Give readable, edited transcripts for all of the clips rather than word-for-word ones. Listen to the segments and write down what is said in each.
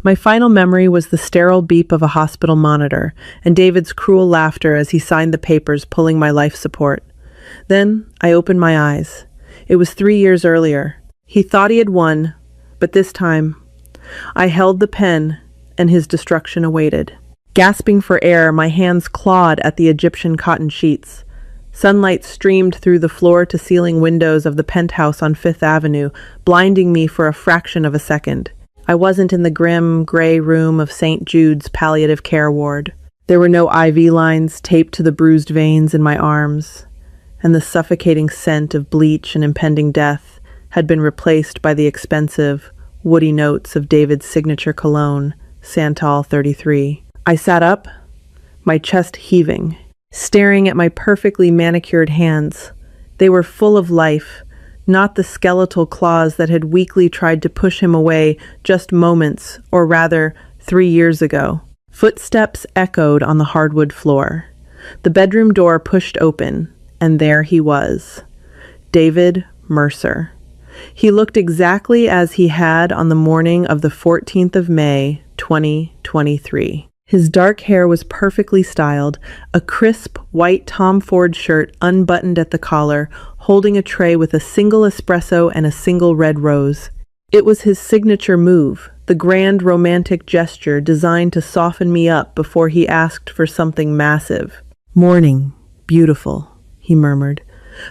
My final memory was the sterile beep of a hospital monitor and David's cruel laughter as he signed the papers pulling my life support. Then I opened my eyes. It was 3 years earlier. He thought he had won, but this time I held the pen and his destruction awaited. Gasping for air, my hands clawed at the Egyptian cotton sheets. Sunlight streamed through the floor-to-ceiling windows of the penthouse on Fifth Avenue, blinding me for a fraction of a second. I wasn't in the grim, gray room of St. Jude's palliative care ward. There were no IV lines taped to the bruised veins in my arms, and the suffocating scent of bleach and impending death had been replaced by the expensive, woody notes of David's signature cologne, Santal 33. I sat up, my chest heaving, staring at my perfectly manicured hands. They were full of life, not the skeletal claws that had weakly tried to push him away just moments, or rather, 3 years ago. Footsteps echoed on the hardwood floor. The bedroom door pushed open, and there he was, David Mercer. He looked exactly as he had on the morning of the 14th of May, 2023. His dark hair was perfectly styled, a crisp white Tom Ford shirt unbuttoned at the collar, holding a tray with a single espresso and a single red rose. It was his signature move, the grand romantic gesture designed to soften me up before he asked for something massive. "Morning, beautiful," he murmured,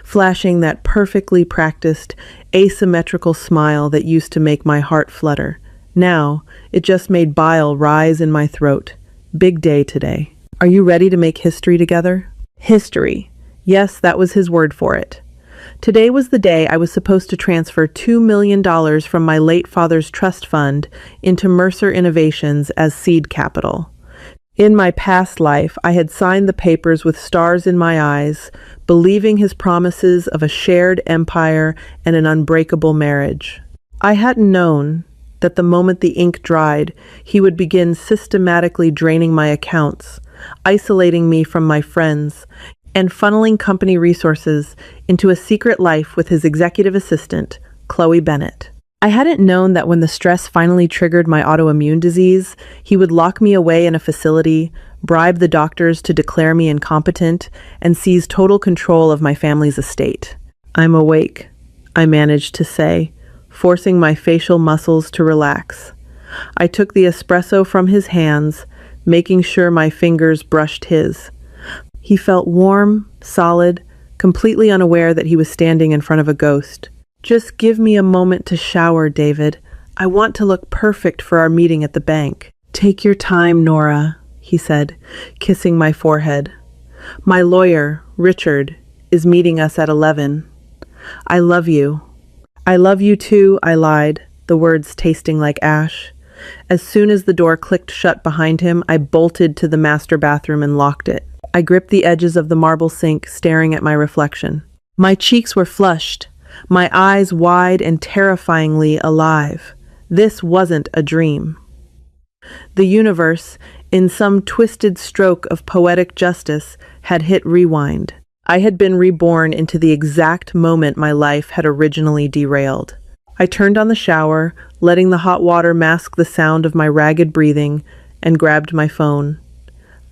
flashing that perfectly practiced, asymmetrical smile that used to make my heart flutter. Now, it just made bile rise in my throat. Big day today. Are you ready to make history together? History. Yes, that was his word for it. Today was the day I was supposed to transfer $2 million from my late father's trust fund into Mercer Innovations as seed capital. In my past life, I had signed the papers with stars in my eyes, believing his promises of a shared empire and an unbreakable marriage. I hadn't known that the moment the ink dried, he would begin systematically draining my accounts, isolating me from my friends, and funneling company resources into a secret life with his executive assistant, Chloe Bennett. I hadn't known that when the stress finally triggered my autoimmune disease, he would lock me away in a facility, bribe the doctors to declare me incompetent, and seize total control of my family's estate. "I'm awake," I managed to say, forcing my facial muscles to relax. I took the espresso from his hands, making sure my fingers brushed his. He felt warm, solid, completely unaware that he was standing in front of a ghost. "Just give me a moment to shower, David. I want to look perfect for our meeting at the bank." "Take your time, Nora," he said, kissing my forehead. "My lawyer, Richard, is meeting us at 11. I love you." "I love you too," I lied, the words tasting like ash. As soon as the door clicked shut behind him, I bolted to the master bathroom and locked it. I gripped the edges of the marble sink, staring at my reflection. My cheeks were flushed, my eyes wide and terrifyingly alive. This wasn't a dream. The universe, in some twisted stroke of poetic justice, had hit rewind. I had been reborn into the exact moment my life had originally derailed. I turned on the shower, letting the hot water mask the sound of my ragged breathing, and grabbed my phone.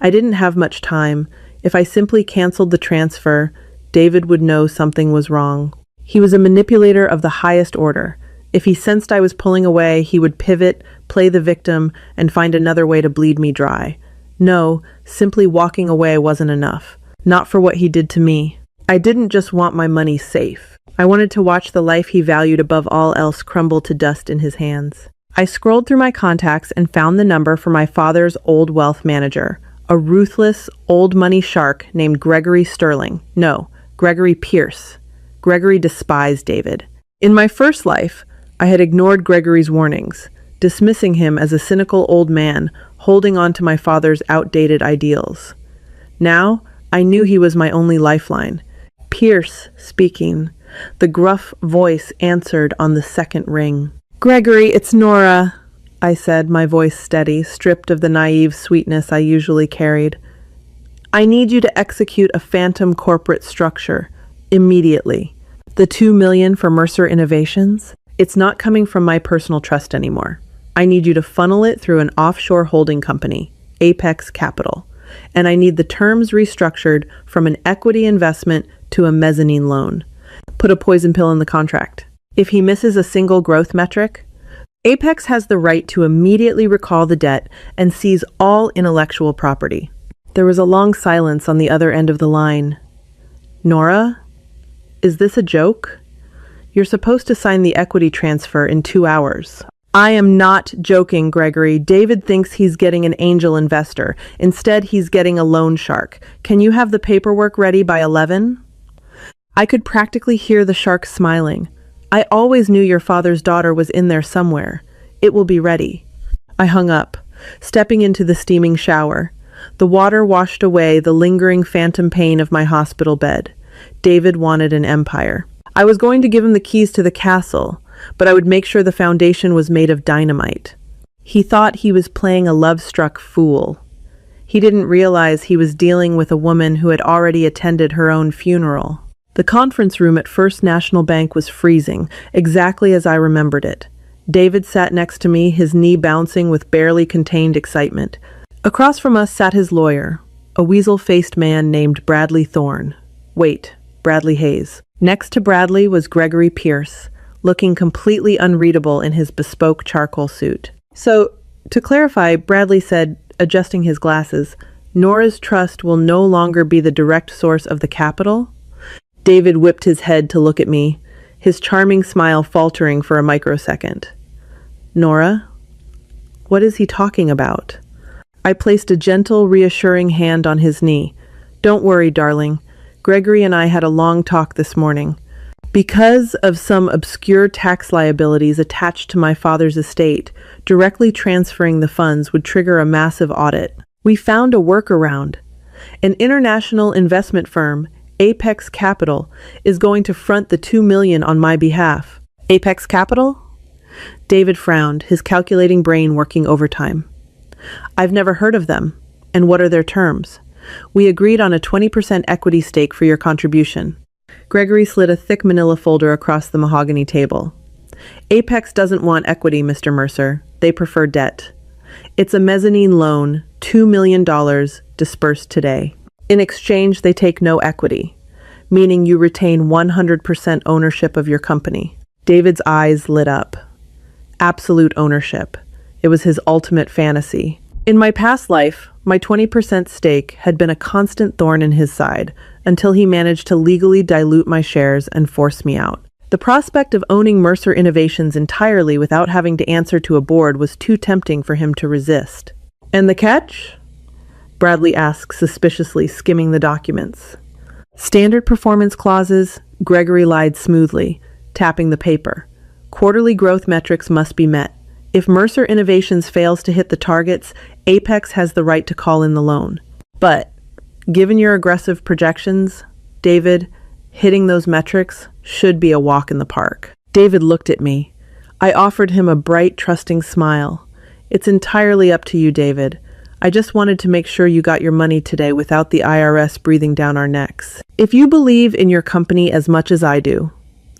I didn't have much time. If I simply canceled the transfer, David would know something was wrong. He was a manipulator of the highest order. If he sensed I was pulling away, he would pivot, play the victim, and find another way to bleed me dry. No, simply walking away wasn't enough. Not for what he did to me. I didn't just want my money safe. I wanted to watch the life he valued above all else crumble to dust in his hands. I scrolled through my contacts and found the number for my father's old wealth manager, a ruthless, old money shark named Gregory Sterling. No, Gregory Pierce. Gregory despised David. In my first life, I had ignored Gregory's warnings, dismissing him as a cynical old man holding on to my father's outdated ideals. Now, I knew he was my only lifeline. Pierce speaking. The gruff voice answered on the second ring. "Gregory, it's Nora," I said, my voice steady, stripped of the naive sweetness I usually carried. "I need you to execute a phantom corporate structure. Immediately. The $2 million for Mercer Innovations? It's not coming from my personal trust anymore. I need you to funnel it through an offshore holding company, Apex Capital. And I need the terms restructured from an equity investment to a mezzanine loan. Put a poison pill in the contract. If he misses a single growth metric, Apex has the right to immediately recall the debt and seize all intellectual property. There was a long silence on the other end of the line. Nora, is this a joke? You're supposed to sign the equity transfer in 2 hours. I am not joking, Gregory. David thinks he's getting an angel investor. Instead, he's getting a loan shark. Can you have the paperwork ready by 11? I could practically hear the shark smiling. I always knew your father's daughter was in there somewhere. It will be ready. I hung up, stepping into the steaming shower. The water washed away the lingering phantom pain of my hospital bed. David wanted an empire. I was going to give him the keys to the castle, but I would make sure the foundation was made of dynamite. He thought he was playing a love-struck fool. He didn't realize he was dealing with a woman who had already attended her own funeral. The conference room at First National Bank was freezing, exactly as I remembered it. David sat next to me, his knee bouncing with barely contained excitement. Across from us sat his lawyer, a weasel-faced man named Bradley Thorne. Wait, Bradley Hayes. Next to Bradley was Gregory Pierce, looking completely unreadable in his bespoke charcoal suit. So, to clarify, Bradley said, adjusting his glasses, Nora's trust will no longer be the direct source of the capital? David whipped his head to look at me, his charming smile faltering for a microsecond. Nora? What is he talking about? I placed a gentle, reassuring hand on his knee. Don't worry, darling. Gregory and I had a long talk this morning. Because of some obscure tax liabilities attached to my father's estate, directly transferring the funds would trigger a massive audit. We found a workaround. An international investment firm, Apex Capital, is going to front the $2 million on my behalf. Apex Capital? David frowned, his calculating brain working overtime. I've never heard of them. And what are their terms? We agreed on a 20% equity stake for your contribution. Gregory slid a thick manila folder across the mahogany table. Apex doesn't want equity, Mr. Mercer. They prefer debt. It's a mezzanine loan, $2 million, dispersed today. In exchange, they take no equity, meaning you retain 100% ownership of your company. David's eyes lit up. Absolute ownership. It was his ultimate fantasy. In my past life, my 20% stake had been a constant thorn in his side until he managed to legally dilute my shares and force me out. The prospect of owning Mercer Innovations entirely without having to answer to a board was too tempting for him to resist. And the catch? Bradley asked suspiciously, skimming the documents. Standard performance clauses, Gregory lied smoothly, tapping the paper. Quarterly growth metrics must be met. If Mercer Innovations fails to hit the targets, Apex has the right to call in the loan. But, given your aggressive projections, David, hitting those metrics should be a walk in the park. David looked at me. I offered him a bright, trusting smile. It's entirely up to you, David. I just wanted to make sure you got your money today without the IRS breathing down our necks. If you believe in your company as much as I do,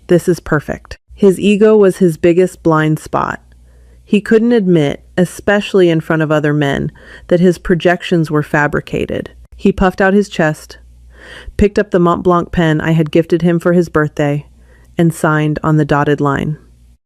this is perfect. His ego was his biggest blind spot. He couldn't admit, especially in front of other men, that his projections were fabricated. He puffed out his chest, picked up the Mont Blanc pen I had gifted him for his birthday, and signed on the dotted line.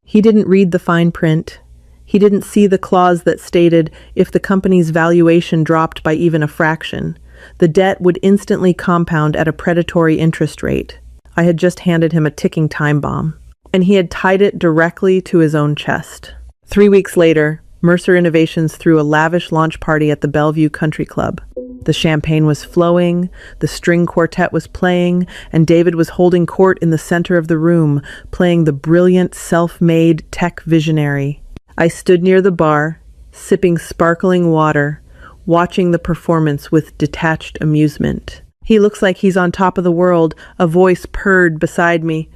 He didn't read the fine print. He didn't see the clause that stated if the company's valuation dropped by even a fraction, the debt would instantly compound at a predatory interest rate. I had just handed him a ticking time bomb, and he had tied it directly to his own chest. 3 weeks later, Mercer Innovations threw a lavish launch party at the Bellevue Country Club. The champagne was flowing, the string quartet was playing, and David was holding court in the center of the room, playing the brilliant, self-made tech visionary. I stood near the bar, sipping sparkling water, watching the performance with detached amusement. He looks like he's on top of the world, a voice purred beside me.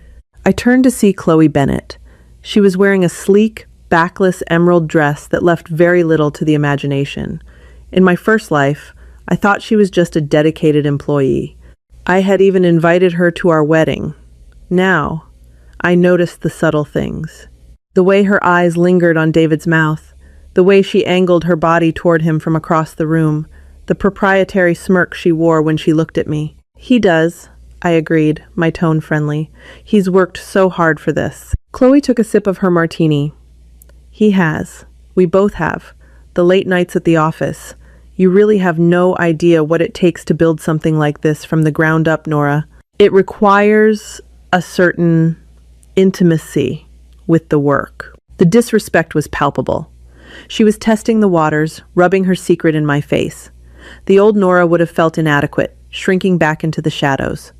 I turned to see Chloe Bennett. She was wearing a sleek, backless emerald dress that left very little to the imagination. In my first life, I thought she was just a dedicated employee. I had even invited her to our wedding. Now, I noticed the subtle things. The way her eyes lingered on David's mouth, The way she angled her body toward him from across the room, the proprietary smirk she wore when she looked at me. "He does," I agreed, my tone friendly. "He's worked so hard for this." Chloe took a sip of her martini. "He has. We both have. The late nights at the office. You really have no idea what it takes to build something like this from the ground up, Nora. It requires a certain intimacy with the work." The disrespect was palpable. She was testing the waters, rubbing her secret in my face. The old Nora would have felt inadequate, shrinking back into the shadows.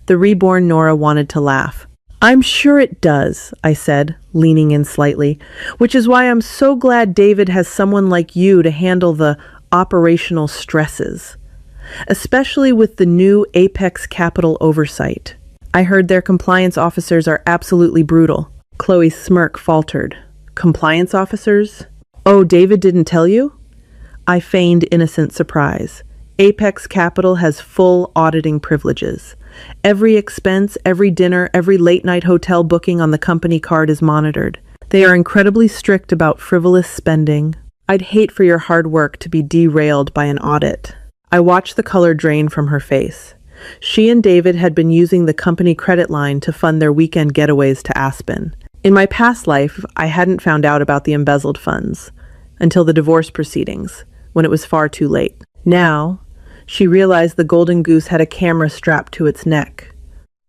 The reborn Nora wanted to laugh. "I'm sure it does," I said, leaning in slightly, "which is why I'm so glad David has someone like you to handle the operational stresses, especially with the new Apex Capital oversight. I heard their compliance officers are absolutely brutal." Chloe's smirk faltered. "Compliance officers? Oh, David didn't tell you?" I feigned innocent surprise. Apex Capital has full auditing privileges. Every expense, every dinner, every late-night hotel booking on the company card is monitored. They are incredibly strict about frivolous spending. I'd hate for your hard work to be derailed by an audit. I watched the color drain from her face. She and David had been using the company credit line to fund their weekend getaways to Aspen. In my past life, I hadn't found out about the embezzled funds until the divorce proceedings, when it was far too late. Now, she realized the golden goose had a camera strapped to its neck.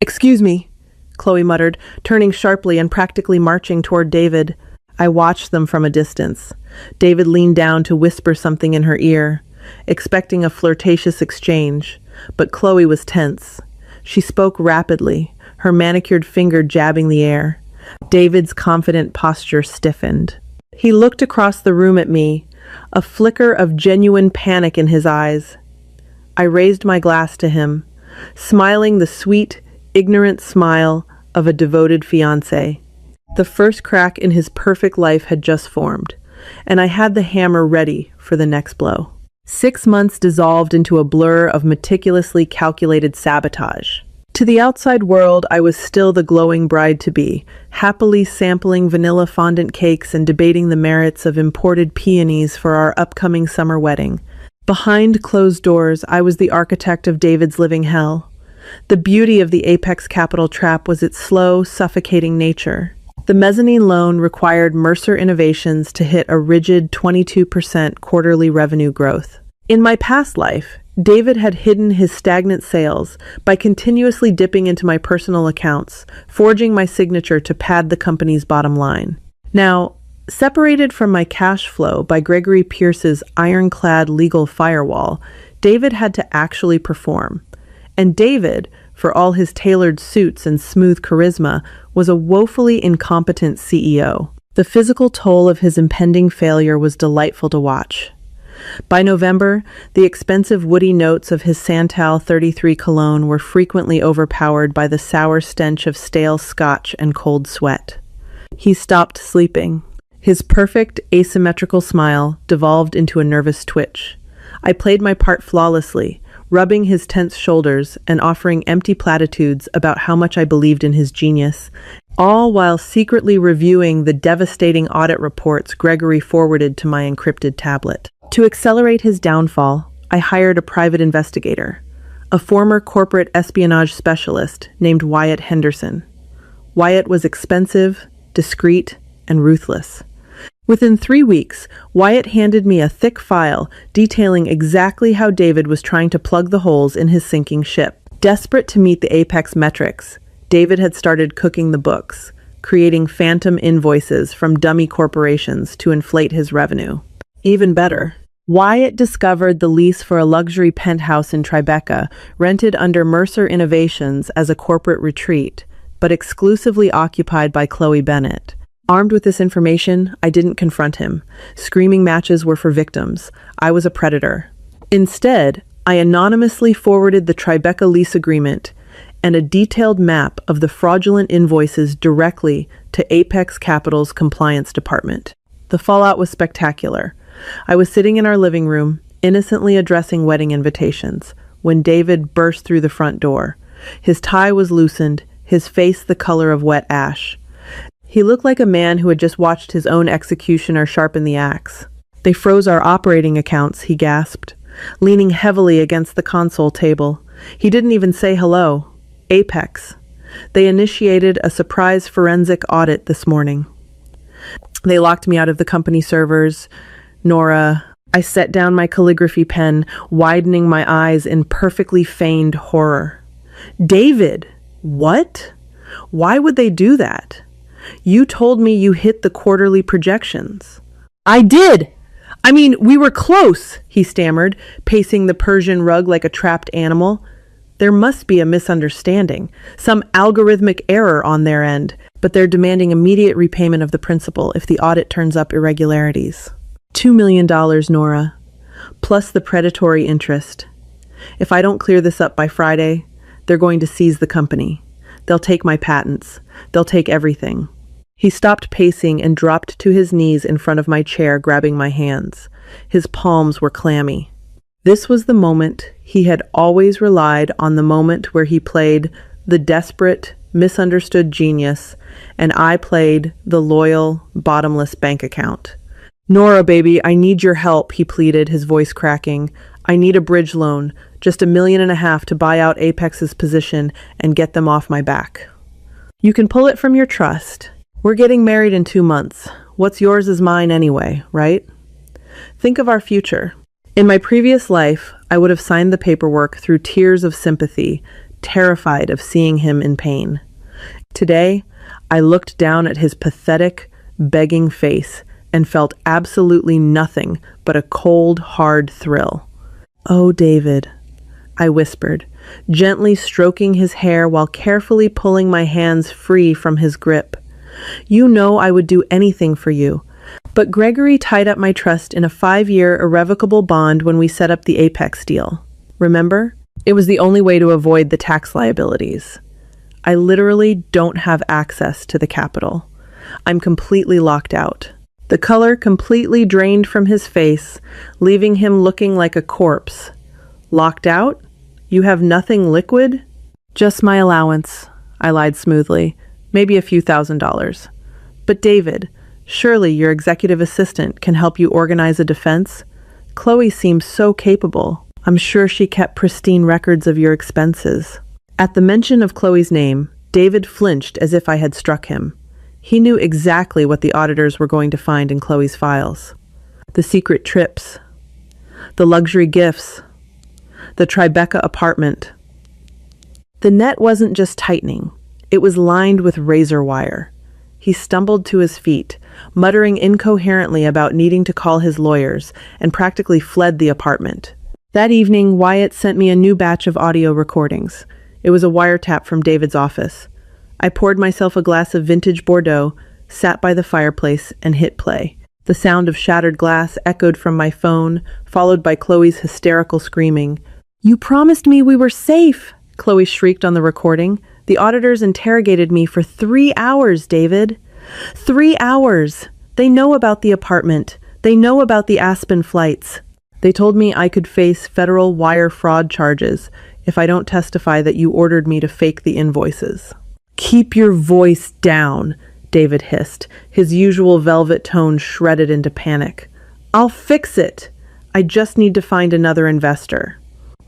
"Excuse me," Chloe muttered, turning sharply and practically marching toward David. I watched them from a distance. David leaned down to whisper something in her ear, expecting a flirtatious exchange, but Chloe was tense. She spoke rapidly, her manicured finger jabbing the air. David's confident posture stiffened. He looked across the room at me, a flicker of genuine panic in his eyes. I raised my glass to him, smiling the sweet, ignorant smile of a devoted fiancé. The first crack in his perfect life had just formed, and I had the hammer ready for the next blow. 6 months dissolved into a blur of meticulously calculated sabotage. To the outside world, I was still the glowing bride-to-be, happily sampling vanilla fondant cakes and debating the merits of imported peonies for our upcoming summer wedding. Behind closed doors, I was the architect of David's living hell. The beauty of the Apex Capital trap was its slow, suffocating nature. The mezzanine loan required Mercer Innovations to hit a rigid 22% quarterly revenue growth. In my past life, David had hidden his stagnant sales by continuously dipping into my personal accounts, forging my signature to pad the company's bottom line. Now, separated from my cash flow by Gregory Pierce's ironclad legal firewall, David had to actually perform. And David, for all his tailored suits and smooth charisma, was a woefully incompetent CEO. The physical toll of his impending failure was delightful to watch. By November, the expensive woody notes of his Santal 33 cologne were frequently overpowered by the sour stench of stale scotch and cold sweat. He stopped sleeping. His perfect, asymmetrical smile devolved into a nervous twitch. I played my part flawlessly, rubbing his tense shoulders and offering empty platitudes about how much I believed in his genius, all while secretly reviewing the devastating audit reports Gregory forwarded to my encrypted tablet. To accelerate his downfall, I hired a private investigator, a former corporate espionage specialist named Wyatt Henderson. Wyatt was expensive, discreet, and ruthless. Within 3 weeks, Wyatt handed me a thick file detailing exactly how David was trying to plug the holes in his sinking ship. Desperate to meet the Apex metrics, David had started cooking the books, creating phantom invoices from dummy corporations to inflate his revenue. Even better, Wyatt discovered the lease for a luxury penthouse in Tribeca, rented under Mercer Innovations as a corporate retreat, but exclusively occupied by Chloe Bennett. Armed with this information, I didn't confront him. Screaming matches were for victims. I was a predator. Instead, I anonymously forwarded the Tribeca lease agreement and a detailed map of the fraudulent invoices directly to Apex Capital's compliance department. The fallout was spectacular. I was sitting in our living room, innocently addressing wedding invitations, when David burst through the front door. His tie was loosened, his face the color of wet ash. He looked like a man who had just watched his own executioner sharpen the axe. They froze our operating accounts, he gasped, leaning heavily against the console table. He didn't even say hello. Apex. They initiated a surprise forensic audit this morning. They locked me out of the company servers. Nora, I set down my calligraphy pen, widening my eyes in perfectly feigned horror. David, what? Why would they do that? You told me you hit the quarterly projections. I did! I mean, we were close, he stammered, pacing the Persian rug like a trapped animal. There must be a misunderstanding, some algorithmic error on their end, but they're demanding immediate repayment of the principal if the audit turns up irregularities. $2 million, Nora, plus the predatory interest. If I don't clear this up by Friday, they're going to seize the company. They'll take my patents. They'll take everything. He stopped pacing and dropped to his knees in front of my chair, grabbing my hands. His palms were clammy. This was the moment he had always relied on, the moment where he played the desperate, misunderstood genius, and I played the loyal, bottomless bank account. Nora, baby, I need your help, he pleaded, his voice cracking. I need a bridge loan, just $1.5 million to buy out Apex's position and get them off my back. You can pull it from your trust. We're getting married in 2 months. What's yours is mine anyway, right? Think of our future. In my previous life, I would have signed the paperwork through tears of sympathy, terrified of seeing him in pain. Today, I looked down at his pathetic, begging face and felt absolutely nothing but a cold, hard thrill. Oh, David, I whispered, gently stroking his hair while carefully pulling my hands free from his grip. You know I would do anything for you. But Gregory tied up my trust in a 5-year irrevocable bond when we set up the Apex deal. Remember? It was the only way to avoid the tax liabilities. I literally don't have access to the capital. I'm completely locked out. The color completely drained from his face, leaving him looking like a corpse. Locked out? You have nothing liquid? Just my allowance, I lied smoothly. Maybe a few $1,000s. But David, surely your executive assistant can help you organize a defense? Chloe seems so capable. I'm sure she kept pristine records of your expenses. At the mention of Chloe's name, David flinched as if I had struck him. He knew exactly what the auditors were going to find in Chloe's files. The secret trips, the luxury gifts, the Tribeca apartment. The net wasn't just tightening. It was lined with razor wire. He stumbled to his feet, muttering incoherently about needing to call his lawyers, and practically fled the apartment. That evening, Wyatt sent me a new batch of audio recordings. It was a wiretap from David's office. I poured myself a glass of vintage Bordeaux, sat by the fireplace, and hit play. The sound of shattered glass echoed from my phone, followed by Chloe's hysterical screaming. "You promised me we were safe!" Chloe shrieked on the recording. "The auditors interrogated me for 3 hours, David. 3 hours! They know about the apartment. They know about the Aspen flights. They told me I could face federal wire fraud charges if I don't testify that you ordered me to fake the invoices." "Keep your voice down," David hissed, his usual velvet tone shredded into panic. "I'll fix it. I just need to find another investor.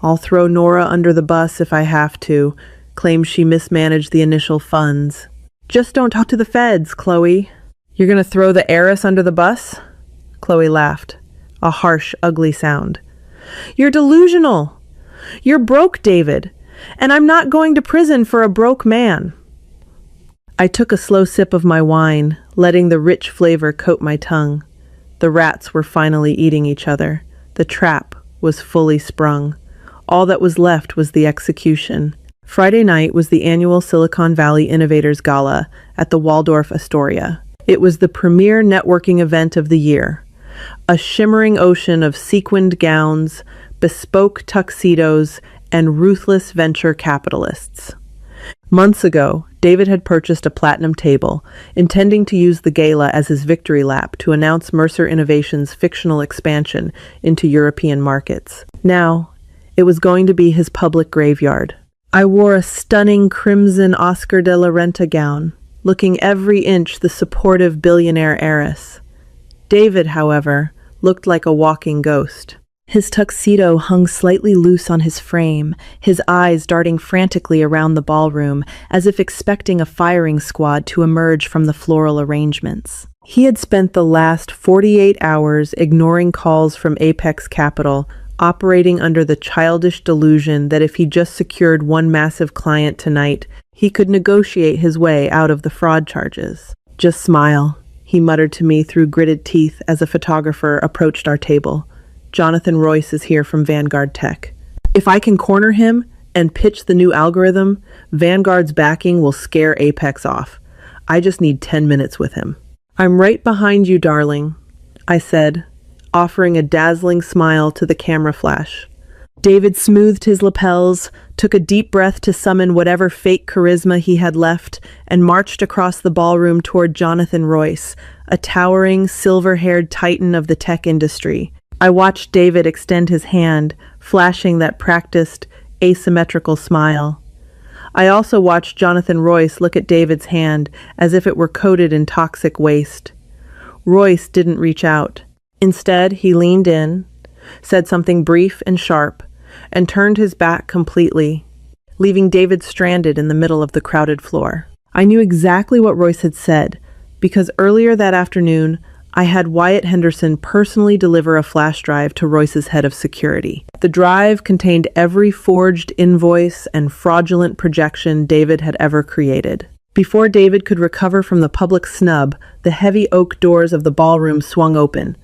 I'll throw Nora under the bus if I have to, claim she mismanaged the initial funds. Just don't talk to the feds, Chloe." "You're going to throw the heiress under the bus?" Chloe laughed, a harsh, ugly sound. "You're delusional. You're broke, David, and I'm not going to prison for a broke man." I took a slow sip of my wine, letting the rich flavor coat my tongue. The rats were finally eating each other. The trap was fully sprung. All that was left was the execution. Friday night was the annual Silicon Valley Innovators Gala at the Waldorf Astoria. It was the premier networking event of the year. A shimmering ocean of sequined gowns, bespoke tuxedos, and ruthless venture capitalists. Months ago, David had purchased a platinum table, intending to use the gala as his victory lap to announce Mercer Innovations' fictional expansion into European markets. Now, it was going to be his public graveyard. I wore a stunning crimson Oscar de la Renta gown, looking every inch the supportive billionaire heiress. David, however, looked like a walking ghost. His tuxedo hung slightly loose on his frame, his eyes darting frantically around the ballroom, as if expecting a firing squad to emerge from the floral arrangements. He had spent the last 48 hours ignoring calls from Apex Capital, operating under the childish delusion that if he just secured one massive client tonight, he could negotiate his way out of the fraud charges. "Just smile," he muttered to me through gritted teeth as a photographer approached our table. "Jonathan Royce is here from Vanguard Tech. If I can corner him and pitch the new algorithm, Vanguard's backing will scare Apex off. I just need 10 minutes with him." "I'm right behind you, darling," I said, offering a dazzling smile to the camera flash. David smoothed his lapels, took a deep breath to summon whatever fake charisma he had left, and marched across the ballroom toward Jonathan Royce, a towering, silver-haired titan of the tech industry. I watched David extend his hand, flashing that practiced, asymmetrical smile. I also watched Jonathan Royce look at David's hand as if it were coated in toxic waste. Royce didn't reach out. Instead, he leaned in, said something brief and sharp, and turned his back completely, leaving David stranded in the middle of the crowded floor. I knew exactly what Royce had said, because earlier that afternoon, I had Wyatt Henderson personally deliver a flash drive to Royce's head of security. The drive contained every forged invoice and fraudulent projection David had ever created. Before David could recover from the public snub, the heavy oak doors of the ballroom swung open.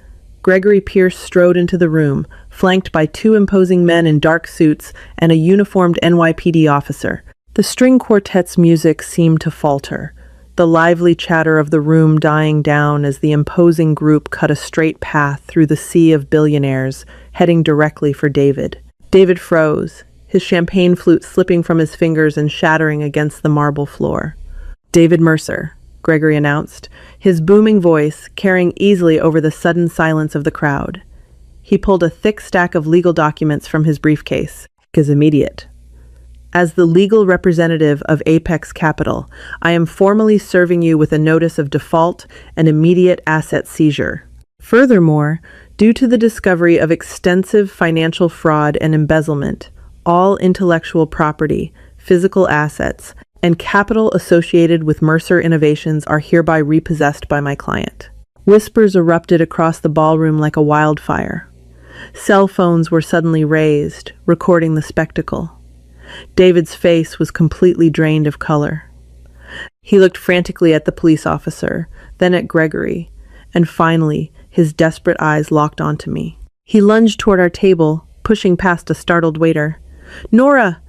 Gregory Pierce strode into the room, flanked by two imposing men in dark suits and a uniformed NYPD officer. The string quartet's music seemed to falter, the lively chatter of the room dying down as the imposing group cut a straight path through the sea of billionaires, heading directly for David. David froze, his champagne flute slipping from his fingers and shattering against the marble floor. "David Mercer," Gregory announced, his booming voice carrying easily over the sudden silence of the crowd. He pulled a thick stack of legal documents from his briefcase. "Is immediate. As the legal representative of Apex Capital, I am formally serving you with a notice of default and immediate asset seizure. Furthermore, due to the discovery of extensive financial fraud and embezzlement, all intellectual property, physical assets, and capital associated with Mercer Innovations are hereby repossessed by my client." Whispers erupted across the ballroom like a wildfire. Cell phones were suddenly raised, recording the spectacle. David's face was completely drained of color. He looked frantically at the police officer, then at Gregory, and finally, his desperate eyes locked onto me. He lunged toward our table, pushing past a startled waiter. Nora,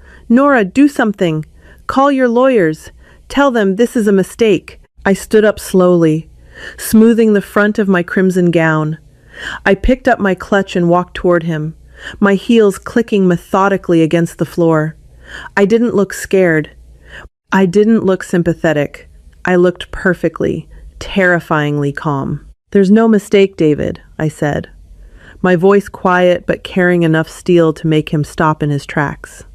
do something! Call your lawyers! Tell them this is a mistake!" I stood up slowly, smoothing the front of my crimson gown. I picked up my clutch and walked toward him, my heels clicking methodically against the floor. I didn't look scared. I didn't look sympathetic. I looked perfectly, terrifyingly calm. "There's no mistake, David," I said, my voice quiet but carrying enough steel to make him stop in his tracks.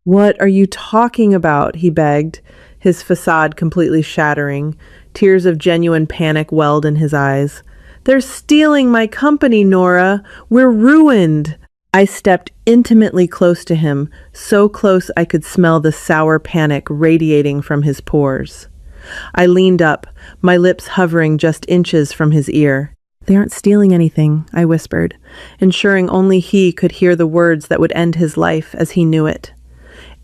"What are you talking about?" he begged, his facade completely shattering. Tears of genuine panic welled in his eyes. "They're stealing my company, Nora. We're ruined." I stepped intimately close to him, so close I could smell the sour panic radiating from his pores. I leaned up, my lips hovering just inches from his ear. "They aren't stealing anything," I whispered, ensuring only he could hear the words that would end his life as he knew it.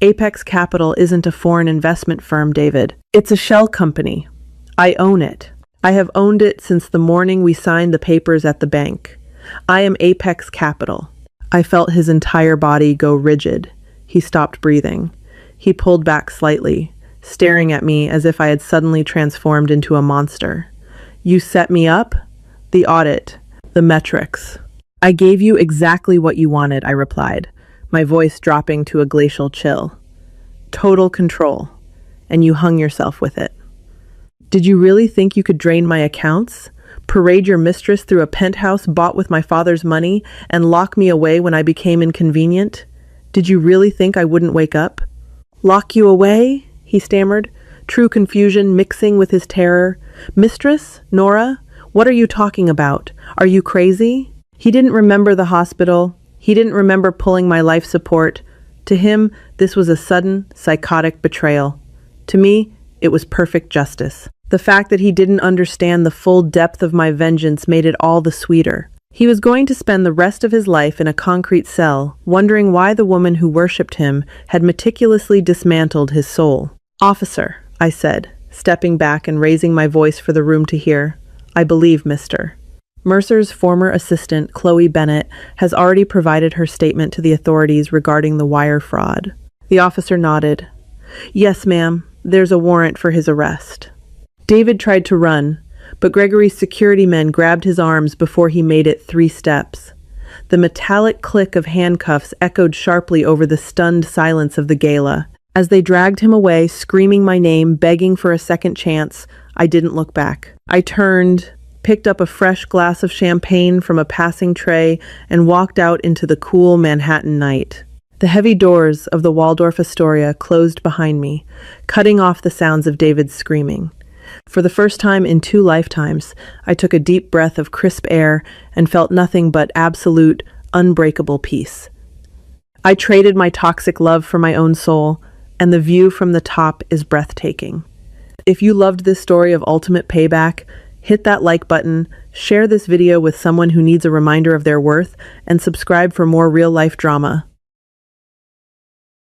"Apex Capital isn't a foreign investment firm, David. It's a shell company. I own it. I have owned it since the morning we signed the papers at the bank. I am Apex Capital." I felt his entire body go rigid. He stopped breathing. He pulled back slightly, staring at me as if I had suddenly transformed into a monster. "You set me up? The audit, the metrics." "I gave you exactly what you wanted," I replied, my voice dropping to a glacial chill. "Total control, and you hung yourself with it. Did you really think you could drain my accounts, parade your mistress through a penthouse bought with my father's money, and lock me away when I became inconvenient? Did you really think I wouldn't wake up?" "Lock you away?" he stammered, true confusion mixing with his terror. "Mistress? Nora? What are you talking about? Are you crazy?" He didn't remember the hospital. He didn't remember pulling my life support. To him, this was a sudden, psychotic betrayal. To me, it was perfect justice. The fact that he didn't understand the full depth of my vengeance made it all the sweeter. He was going to spend the rest of his life in a concrete cell, wondering why the woman who worshipped him had meticulously dismantled his soul. "Officer," I said, stepping back and raising my voice for the room to hear, "I believe Mr. Mercer's former assistant, Chloe Bennett, has already provided her statement to the authorities regarding the wire fraud." The officer nodded. "Yes, ma'am. There's a warrant for his arrest." David tried to run, but Gregory's security men grabbed his arms before he made it 3 steps. The metallic click of handcuffs echoed sharply over the stunned silence of the gala. As they dragged him away, screaming my name, begging for a second chance, I didn't look back. I turned, picked up a fresh glass of champagne from a passing tray, and walked out into the cool Manhattan night. The heavy doors of the Waldorf Astoria closed behind me, cutting off the sounds of David's screaming. For the first time in 2 lifetimes, I took a deep breath of crisp air and felt nothing but absolute, unbreakable peace. I traded my toxic love for my own soul, and the view from the top is breathtaking. If you loved this story of ultimate payback, hit that like button, share this video with someone who needs a reminder of their worth, and subscribe for more real-life drama.